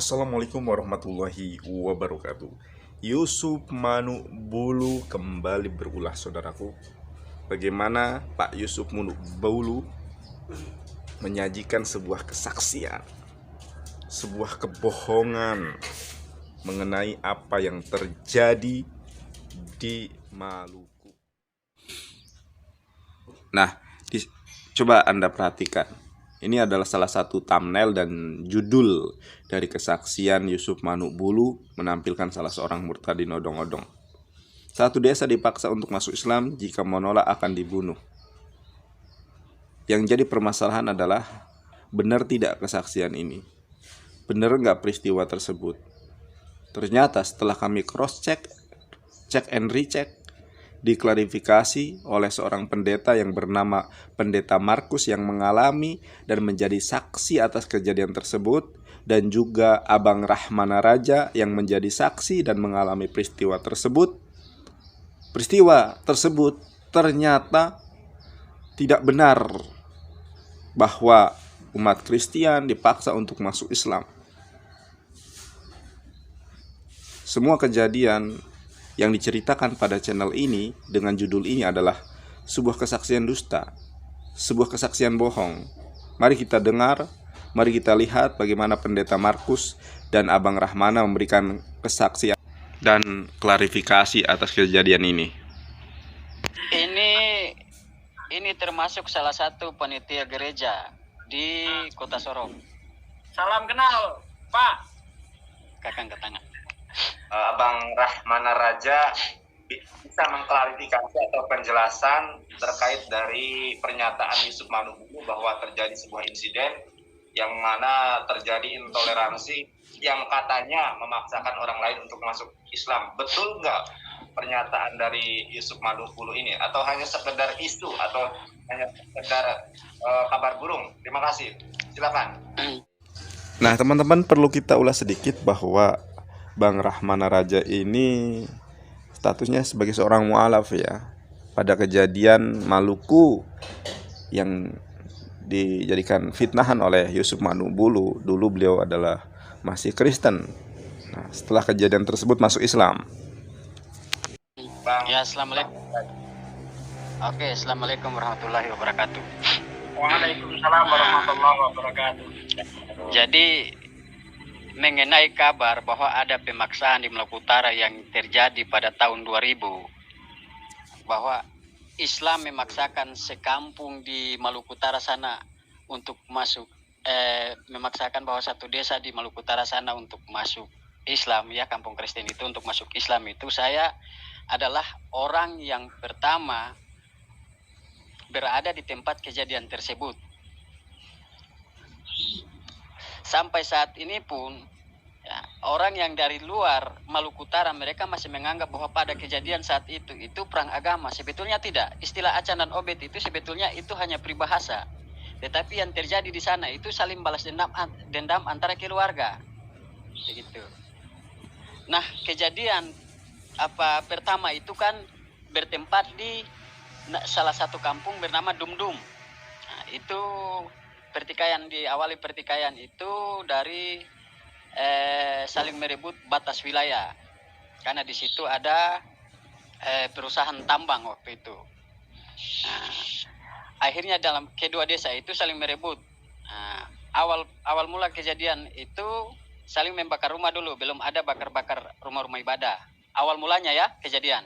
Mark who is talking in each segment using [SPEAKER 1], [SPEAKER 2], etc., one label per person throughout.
[SPEAKER 1] Assalamualaikum warahmatullahi wabarakatuh. Yusuf Manu Bulu kembali berulah, saudaraku. Bagaimana Pak Yusuf Manu Bulu menyajikan sebuah kesaksian, sebuah kebohongan mengenai apa yang terjadi di Maluku. Nah, coba Anda perhatikan. Ini adalah salah satu thumbnail dan judul dari kesaksian Yusuf Manu Bulu menampilkan salah seorang murtadin odong-odong. Satu desa dipaksa untuk masuk Islam, jika menolak akan dibunuh. Yang jadi permasalahan adalah, benar tidak kesaksian ini? Benar nggak peristiwa tersebut? Ternyata setelah kami cross-check, check and recheck, diklarifikasi oleh seorang pendeta yang bernama Pendeta Markus yang mengalami dan menjadi saksi atas kejadian tersebut, dan juga Abang Rahmana Raja yang menjadi saksi dan mengalami peristiwa tersebut. Peristiwa tersebut ternyata tidak benar bahwa umat Kristen dipaksa untuk masuk Islam. Semua kejadian yang diceritakan pada channel ini dengan judul ini adalah sebuah kesaksian dusta, sebuah kesaksian bohong. Mari kita dengar, mari kita lihat bagaimana Pendeta Markus dan Abang Rahmana memberikan kesaksian dan klarifikasi atas kejadian ini.
[SPEAKER 2] Ini termasuk salah satu panitia gereja di Kota Sorong.
[SPEAKER 3] Salam kenal, Pak.
[SPEAKER 2] Kakang ke tangan.
[SPEAKER 4] Abang Rahmana Raja bisa mengklarifikasi atau penjelasan terkait dari pernyataan Yusuf Manu Bulu bahwa terjadi sebuah insiden yang mana terjadi intoleransi yang katanya memaksakan orang lain untuk masuk Islam. Betul nggak pernyataan dari Yusuf Manu Bulu ini, atau hanya sekedar isu atau hanya sekedar kabar burung? Terima kasih. Silakan.
[SPEAKER 1] Nah, teman-teman, perlu kita ulas sedikit bahwa Bang Rahmana Raja ini statusnya sebagai seorang mu'alaf ya. Pada kejadian Maluku yang dijadikan fitnahan oleh Yusuf Manu Bulu, dulu beliau adalah masih Kristen. Nah, setelah kejadian tersebut masuk Islam.
[SPEAKER 4] Bang.
[SPEAKER 2] Ya, assalamualaikum. Oke, assalamualaikum warahmatullahi wabarakatuh.
[SPEAKER 3] Waalaikumsalam warahmatullahi wabarakatuh.
[SPEAKER 2] Jadi mengenai kabar bahwa ada pemaksaan di Maluku Utara yang terjadi pada tahun 2000, bahwa Islam memaksakan sekampung di Maluku Utara sana untuk masuk, memaksakan bahwa satu desa di Maluku Utara sana untuk masuk Islam, ya, kampung Kristen itu untuk masuk Islam itu, saya adalah orang yang pertama berada di tempat kejadian tersebut. Sampai saat ini pun ya, orang yang dari luar Maluku Utara mereka masih menganggap bahwa pada kejadian saat itu perang agama. Sebetulnya tidak. Istilah acan dan obet itu sebetulnya itu hanya peribahasa. Tetapi yang terjadi di sana itu saling balas dendam antara keluarga. Begitu. Nah, kejadian pertama itu kan bertempat di salah satu kampung bernama Dumdum. Nah, itu diawali pertikaian itu dari saling merebut batas wilayah, karena di situ ada perusahaan tambang waktu itu. Nah, akhirnya dalam kedua desa itu saling merebut. Nah, awal mula kejadian itu saling membakar rumah dulu, belum ada bakar-bakar rumah-rumah ibadah. Awal mulanya ya kejadian.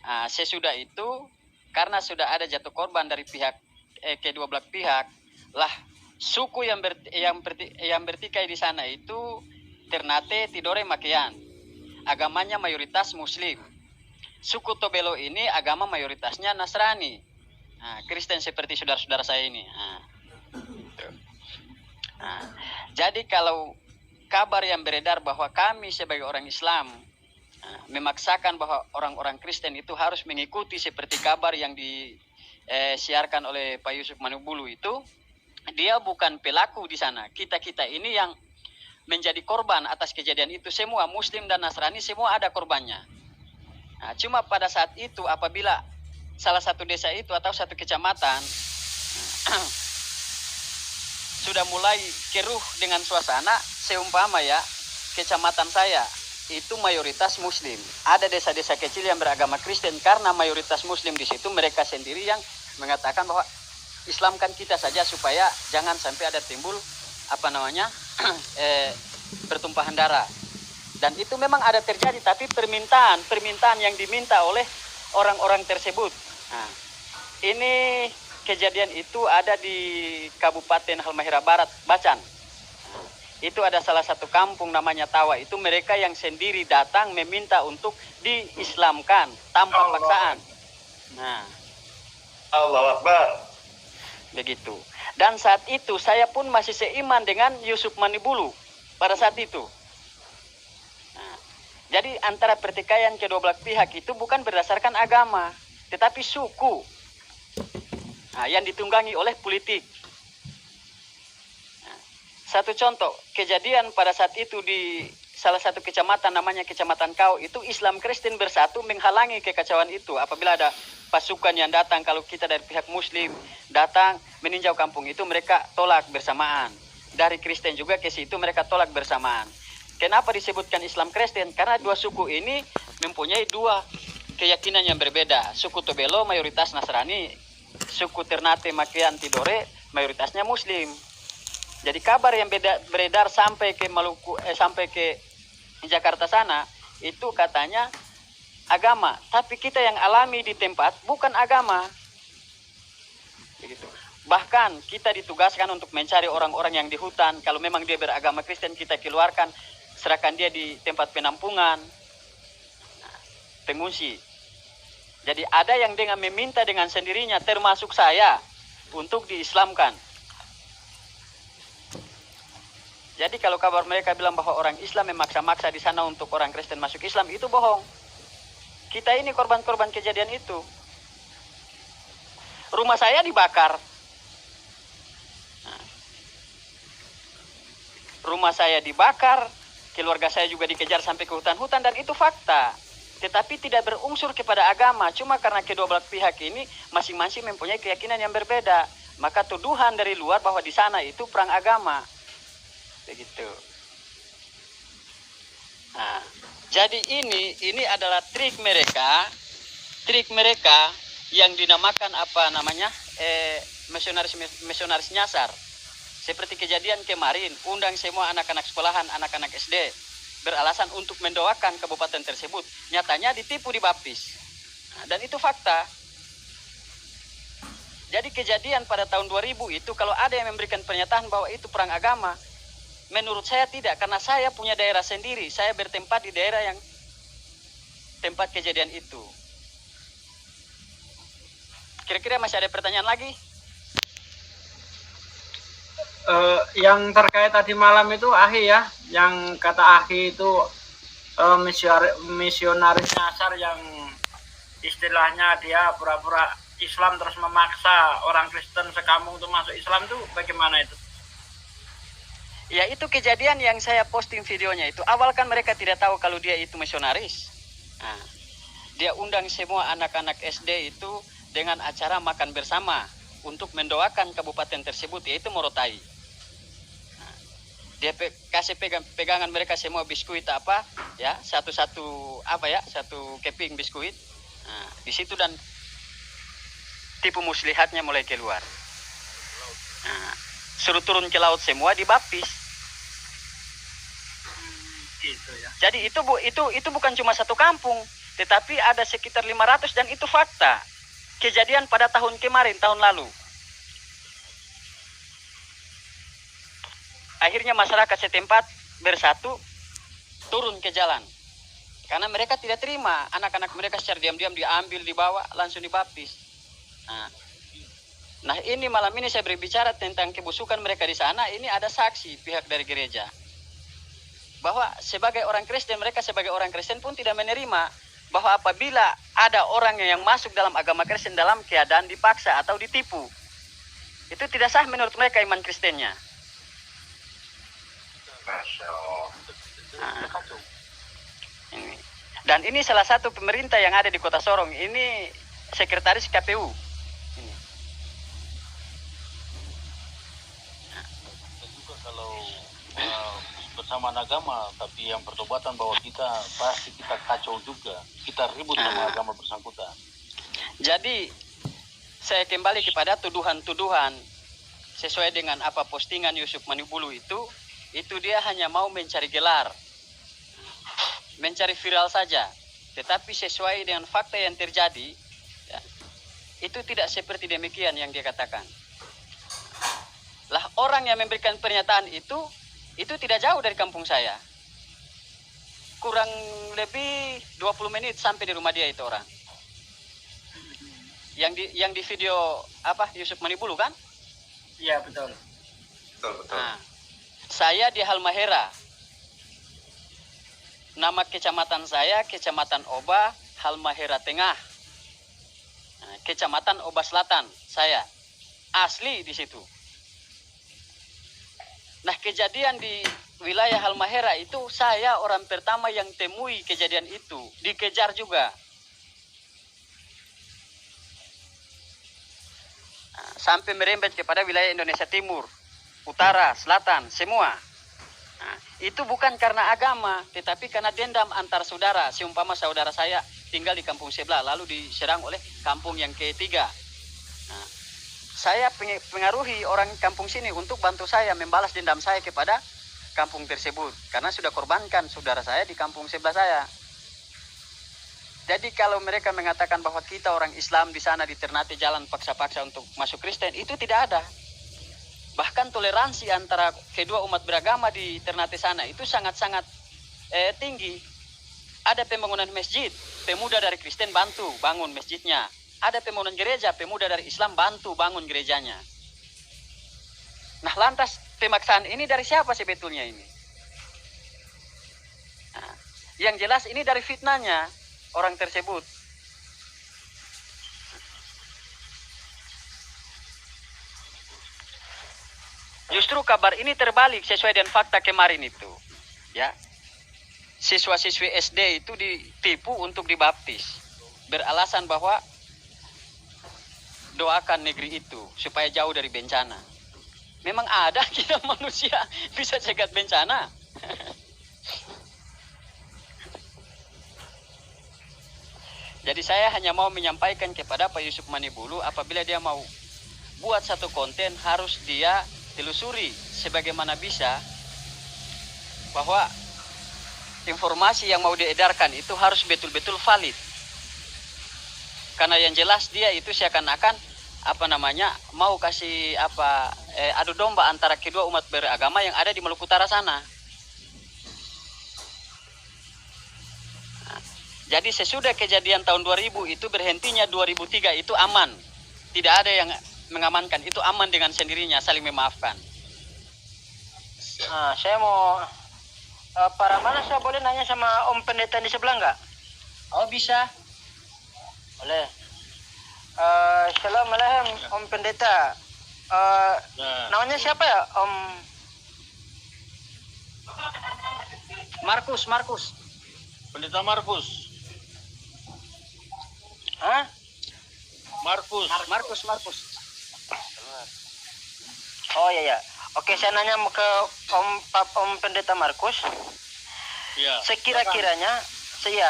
[SPEAKER 2] Nah, sesudah itu karena sudah ada jatuh korban dari pihak kedua belah pihak, lah suku yang bertikai di sana itu Ternate Tidore Makian. Agamanya mayoritas Muslim. Suku Tobelo ini agama mayoritasnya Nasrani. Nah, Kristen seperti saudara-saudara saya ini. Nah, jadi kalau kabar yang beredar bahwa kami sebagai orang Islam memaksakan bahwa orang-orang Kristen itu harus mengikuti seperti kabar yang disiarkan oleh Pak Yusuf Manu Bulu itu, dia bukan pelaku di sana. Kita ini yang menjadi korban atas kejadian itu. Semua Muslim dan Nasrani semua ada korbannya. Nah, cuma pada saat itu apabila salah satu desa itu atau satu kecamatan sudah mulai keruh dengan suasana, seumpama ya, kecamatan saya itu mayoritas muslim. Ada desa-desa kecil yang beragama Kristen, karena mayoritas muslim di situ, mereka sendiri yang mengatakan bahwa Islamkan kita saja supaya jangan sampai ada timbul pertumpahan darah. Dan itu memang ada terjadi, tapi permintaan yang diminta oleh orang-orang tersebut. Nah, ini kejadian itu ada di Kabupaten Halmahera Barat, Bacan. Itu ada salah satu kampung namanya Tawa. Itu mereka yang sendiri datang meminta untuk diislamkan tanpa paksaan. Nah,
[SPEAKER 4] Allah Akbar.
[SPEAKER 2] begitu. Dan saat itu saya pun masih seiman dengan Yusuf Manibulu pada saat itu. Nah, jadi antara pertikaian kedua belah pihak itu bukan berdasarkan agama, tetapi suku. Nah, yang ditunggangi oleh politik. Satu contoh, kejadian pada saat itu di salah satu kecamatan namanya Kecamatan Kau, itu Islam Kristen bersatu menghalangi kekacauan itu. Apabila ada pasukan yang datang, kalau kita dari pihak Muslim datang meninjau kampung itu, mereka tolak bersamaan. Dari Kristen juga ke situ mereka tolak bersamaan. Kenapa disebutkan Islam Kristen? Karena dua suku ini mempunyai dua keyakinan yang berbeda. Suku Tobelo mayoritas Nasrani, suku Ternate Makian Tidore mayoritasnya Muslim. Jadi kabar yang beredar sampai ke Maluku, sampai ke Jakarta sana, itu katanya agama. Tapi kita yang alami di tempat bukan agama. Begitu. Bahkan kita ditugaskan untuk mencari orang-orang yang di hutan. Kalau memang dia beragama Kristen, kita keluarkan, serahkan dia di tempat penampungan, pengungsi. Jadi ada yang dengan meminta dengan sendirinya, termasuk saya, untuk diislamkan. Jadi kalau kabar mereka bilang bahwa orang Islam memaksa-maksa di sana untuk orang Kristen masuk Islam, itu bohong. Kita ini korban-korban kejadian itu. Rumah saya dibakar. Nah, rumah saya dibakar, keluarga saya juga dikejar sampai ke hutan-hutan, dan itu fakta. Tetapi tidak berunsur kepada agama, cuma karena kedua belah pihak ini masing-masing mempunyai keyakinan yang berbeda. Maka tuduhan dari luar bahwa di sana itu perang agama. Begitu. Nah, jadi ini adalah trik mereka yang dinamakan misionaris nyasar. Seperti kejadian kemarin, undang semua anak-anak sekolahan, anak-anak SD, beralasan untuk mendoakan kabupaten tersebut. Nyatanya ditipu, dibaptis. Nah, dan itu fakta. Jadi kejadian pada tahun 2000 itu, kalau ada yang memberikan pernyataan bahwa itu perang agama, menurut saya tidak, karena saya punya daerah sendiri. Saya bertempat di daerah yang tempat kejadian itu. Kira-kira masih ada pertanyaan lagi?
[SPEAKER 3] Yang terkait tadi malam itu Ahi ya, yang kata Ahi itu misionaris nyasar, yang istilahnya dia pura-pura Islam terus memaksa orang Kristen sekampung untuk masuk Islam, itu bagaimana itu?
[SPEAKER 2] Ya, itu kejadian yang saya posting videonya itu. Awal kan mereka tidak tahu kalau dia itu misionaris. Nah, dia undang semua anak-anak SD itu dengan acara makan bersama untuk mendoakan kabupaten tersebut, yaitu Morotai. Nah, dia kasih pegangan mereka semua biskuit satu keping biskuit. Nah, di situ dan tipu muslihatnya mulai keluar. Nah, suruh turun ke laut semua, dibaptis.
[SPEAKER 3] Gitu ya.
[SPEAKER 2] Jadi itu bukan cuma satu kampung, tetapi ada sekitar 500, dan itu fakta. Kejadian pada tahun kemarin, tahun lalu. Akhirnya masyarakat setempat bersatu turun ke jalan. Karena mereka tidak terima, anak-anak mereka secara diam-diam diambil, dibawa, langsung dibaptis. Nah, ini malam ini saya berbicara tentang kebusukan mereka di sana. Ini ada saksi pihak dari gereja, bahwa sebagai orang Kristen, mereka sebagai orang Kristen pun tidak menerima bahwa apabila ada orang yang masuk dalam agama Kristen dalam keadaan dipaksa atau ditipu, itu tidak sah menurut mereka iman Kristennya. Nah, ini. Dan ini salah satu pemerintah yang ada di Kota Sorong, ini sekretaris KPU. Ini. Nah,
[SPEAKER 5] persamaan agama, tapi yang perdebatan bahwa kita pasti kita kacau juga, kita ribut sama agama bersangkutan.
[SPEAKER 2] Jadi saya kembali kepada tuduhan-tuduhan sesuai dengan apa postingan Yusuf Manibulu itu dia hanya mau mencari gelar, mencari viral saja. Tetapi sesuai dengan fakta yang terjadi, ya, itu tidak seperti demikian yang dia katakan. Lah orang yang memberikan pernyataan itu tidak jauh dari kampung saya. Kurang lebih 20 menit sampai di rumah dia itu orang. Yang di video apa Yusuf Manibulu kan?
[SPEAKER 3] Iya, betul.
[SPEAKER 4] Betul.
[SPEAKER 2] Nah, saya di Halmahera. Nama kecamatan saya Kecamatan Oba, Halmahera Tengah. Nah, Kecamatan Oba Selatan saya. Asli di situ. Nah, kejadian di wilayah Halmahera itu saya orang pertama yang temui kejadian itu, dikejar juga. Nah, sampai merembet kepada wilayah Indonesia Timur, Utara, Selatan, semua. Nah, itu bukan karena agama, tetapi karena dendam antar saudara. Seumpama saudara saya tinggal di kampung sebelah, lalu diserang oleh kampung yang ketiga. Nah, saya pengaruhi orang kampung sini untuk bantu saya membalas dendam saya kepada kampung tersebut. Karena sudah korbankan saudara saya di kampung sebelah saya. Jadi kalau mereka mengatakan bahwa kita orang Islam di sana di Ternate jalan paksa-paksa untuk masuk Kristen, itu tidak ada. Bahkan toleransi antara kedua umat beragama di Ternate sana itu sangat-sangat tinggi. Ada pembangunan masjid, pemuda dari Kristen bantu bangun masjidnya. Ada pembangunan gereja, pemuda dari Islam bantu bangun gerejanya. Nah, lantas pemaksaan ini dari siapa sebetulnya ini? Nah, yang jelas ini dari fitnahnya orang tersebut. Justru kabar ini terbalik sesuai dengan fakta kemarin itu. Ya, siswa-siswi SD itu ditipu untuk dibaptis. Beralasan bahwa doakan negeri itu supaya jauh dari bencana. Memang ada kita manusia bisa cegat bencana. Jadi saya hanya mau menyampaikan kepada Pak Yusuf Manibulu, apabila dia mau buat satu konten harus dia telusuri sebagaimana bisa bahwa informasi yang mau diedarkan itu harus betul-betul valid. Karena yang jelas dia itu seakan-akan mau kasih adu domba antara kedua umat beragama yang ada di Maluku Utara sana. Nah, jadi sesudah kejadian tahun 2000 itu berhentinya 2003 itu aman. Tidak ada yang mengamankan, itu aman dengan sendirinya, saling memaafkan.
[SPEAKER 3] Nah, saya mau para mana saya boleh nanya sama Om Pendeta di sebelah nggak?
[SPEAKER 2] Oh, bisa.
[SPEAKER 3] Boleh. Assalamualaikum Om Pendeta. Namanya siapa ya Om?
[SPEAKER 2] Markus.
[SPEAKER 5] Pendeta Markus.
[SPEAKER 3] Hah?
[SPEAKER 5] Markus.
[SPEAKER 3] Oh iya. Oke, saya nanya ke Om Pendeta Markus.
[SPEAKER 5] Iya.
[SPEAKER 3] Sekira-kiranya,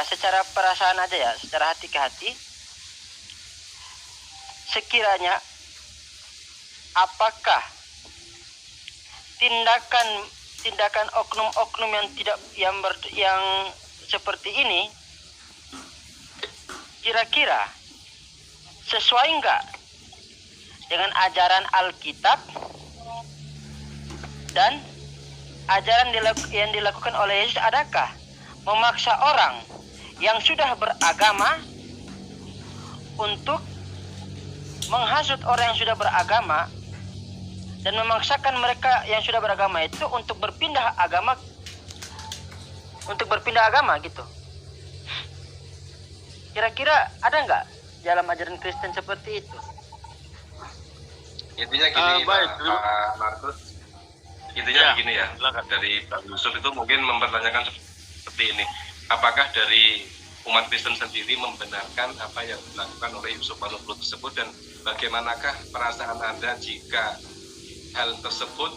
[SPEAKER 3] secara perasaan aja ya, secara hati ke hati. Sekiranya apakah tindakan oknum-oknum yang seperti ini kira-kira sesuai enggak dengan ajaran Alkitab dan ajaran yang dilakukan oleh Yesus? Adakah memaksa orang yang sudah beragama untuk menghasut orang yang sudah beragama dan memaksakan mereka yang sudah beragama itu untuk berpindah agama gitu? Kira-kira ada nggak dalam ajaran Kristen seperti itu?
[SPEAKER 4] Intinya gini,
[SPEAKER 5] baik.
[SPEAKER 4] Pak Markus. Intinya begini ya, dari Pak Yusuf itu mungkin mempertanyakan seperti ini. Apakah dari umat Kristen sendiri membenarkan apa yang dilakukan oleh Yusuf Manibulu tersebut, dan bagaimanakah perasaan Anda jika hal tersebut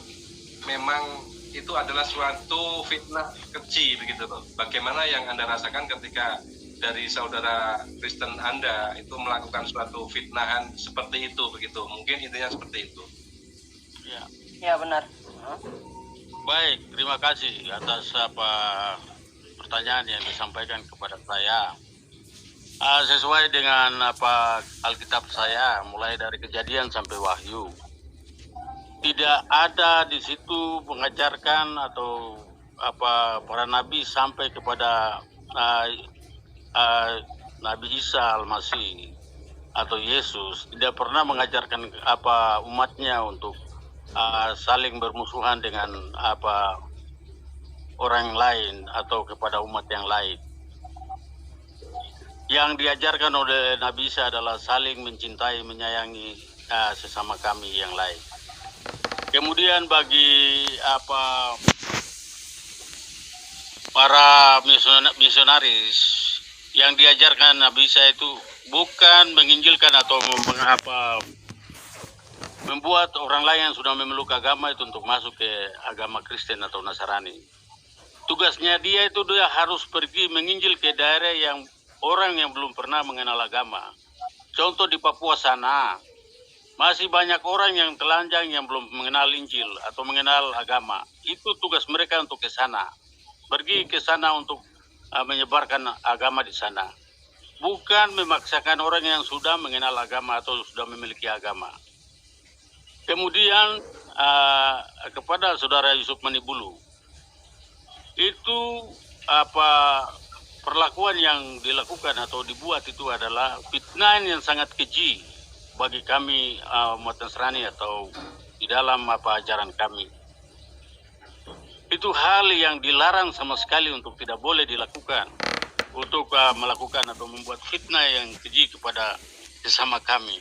[SPEAKER 4] memang
[SPEAKER 6] itu adalah suatu fitnah keji begitu loh. Bagaimana yang Anda rasakan ketika dari saudara Kristen Anda itu melakukan suatu fitnahan seperti itu begitu? Mungkin intinya seperti itu.
[SPEAKER 5] Ya.
[SPEAKER 3] Ya benar.
[SPEAKER 5] Baik, terima kasih atas pertanyaan yang disampaikan kepada saya. Sesuai dengan Alkitab saya, mulai dari Kejadian sampai Wahyu, tidak ada di situ mengajarkan atau para nabi sampai kepada Nabi Isa Al-Masih atau Yesus tidak pernah mengajarkan umatnya untuk saling bermusuhan dengan orang lain atau kepada umat yang lain. Yang diajarkan oleh Nabi Isa adalah saling mencintai, menyayangi sesama kami yang lain. Kemudian bagi para misionaris, yang diajarkan Nabi Isa itu bukan menginjilkan atau membuat orang lain yang sudah memeluk agama itu untuk masuk ke agama Kristen atau Nasrani. Tugasnya dia harus pergi menginjil ke daerah yang orang yang belum pernah mengenal agama. Contoh di Papua sana, masih banyak orang yang telanjang yang belum mengenal Injil atau mengenal agama. Itu tugas mereka untuk ke sana. Pergi ke sana untuk menyebarkan agama di sana. Bukan memaksakan orang yang sudah mengenal agama atau sudah memiliki agama. Kemudian kepada saudara Yusuf Manibulu, itu perlakuan yang dilakukan atau dibuat itu adalah fitnah yang sangat keji bagi kami umat Nasrani atau di dalam ajaran kami. Itu hal yang dilarang sama sekali untuk tidak boleh dilakukan, untuk melakukan atau membuat fitnah yang keji kepada sesama kami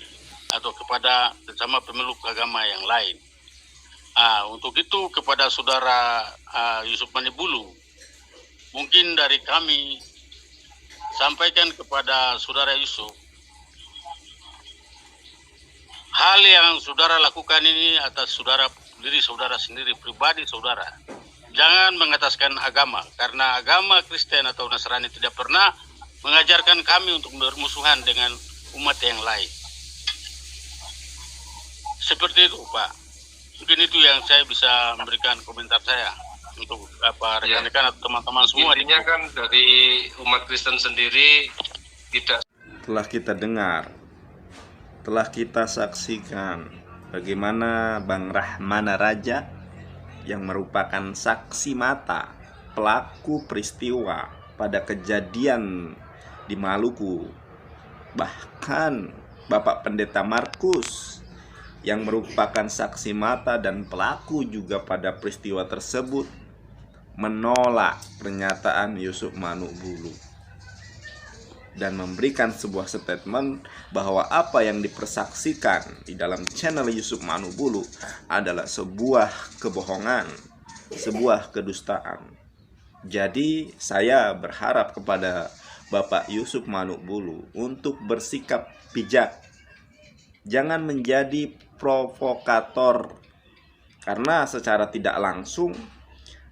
[SPEAKER 5] atau kepada sesama pemeluk agama yang lain. Untuk itu kepada saudara Yusuf Manibulu, mungkin dari kami sampaikan kepada saudara Yusuf, hal yang saudara lakukan ini atas diri saudara sendiri, pribadi saudara. Jangan mengataskan agama, karena agama Kristen atau Nasrani tidak pernah mengajarkan kami untuk bermusuhan dengan umat yang lain. Seperti itu, Pak. Mungkin itu yang saya bisa memberikan komentar saya untuk rekan-rekan atau teman-teman semua.
[SPEAKER 6] Intinya kan dari umat Kristen sendiri tidak.
[SPEAKER 1] Telah kita dengar, telah kita saksikan bagaimana Bang Rahmana Raja yang merupakan saksi mata pelaku peristiwa pada kejadian di Maluku, bahkan Bapak Pendeta Markus yang merupakan saksi mata dan pelaku juga pada peristiwa tersebut menolak pernyataan Yusuf Manubulu dan memberikan sebuah statement bahwa apa yang dipersaksikan di dalam channel Yusuf Manubulu adalah sebuah kebohongan, sebuah kedustaan. Jadi saya berharap kepada Bapak Yusuf Manubulu untuk bersikap bijak. Jangan menjadi provokator, karena secara tidak langsung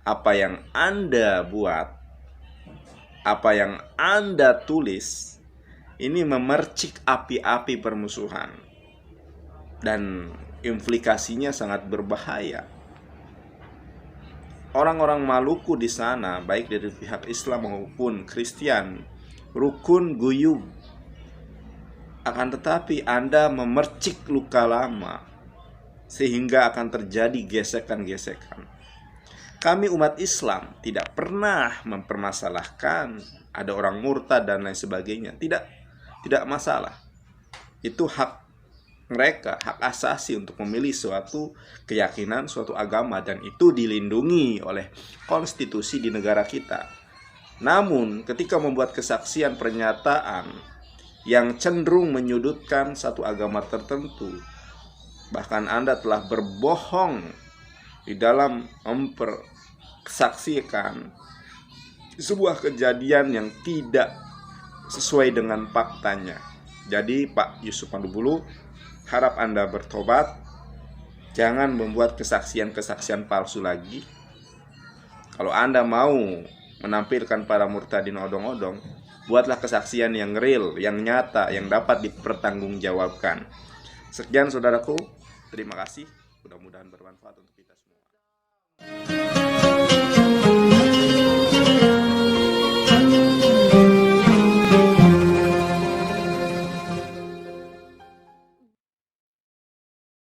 [SPEAKER 1] apa yang Anda buat, apa yang Anda tulis ini memercik api-api permusuhan dan implikasinya sangat berbahaya. Orang-orang Maluku di sana, baik dari pihak Islam maupun Kristen, rukun guyub. Akan tetapi Anda memercik luka lama sehingga akan terjadi gesekan-gesekan. Kami umat Islam tidak pernah mempermasalahkan ada orang murtad dan lain sebagainya. Tidak masalah. Itu hak mereka, hak asasi untuk memilih suatu keyakinan, suatu agama, dan itu dilindungi oleh konstitusi di negara kita. Namun ketika membuat kesaksian pernyataan yang cenderung menyudutkan satu agama tertentu, bahkan Anda telah berbohong di dalam mempersaksikan sebuah kejadian yang tidak sesuai dengan faktanya. Jadi Pak Yusuf Manubulu, harap Anda bertobat. Jangan membuat kesaksian-kesaksian palsu lagi. Kalau Anda mau menampilkan para murtadin odong-odong, buatlah kesaksian yang real, yang nyata, yang dapat dipertanggungjawabkan. Sekian saudaraku, terima kasih. Mudah-mudahan bermanfaat untuk kita semua.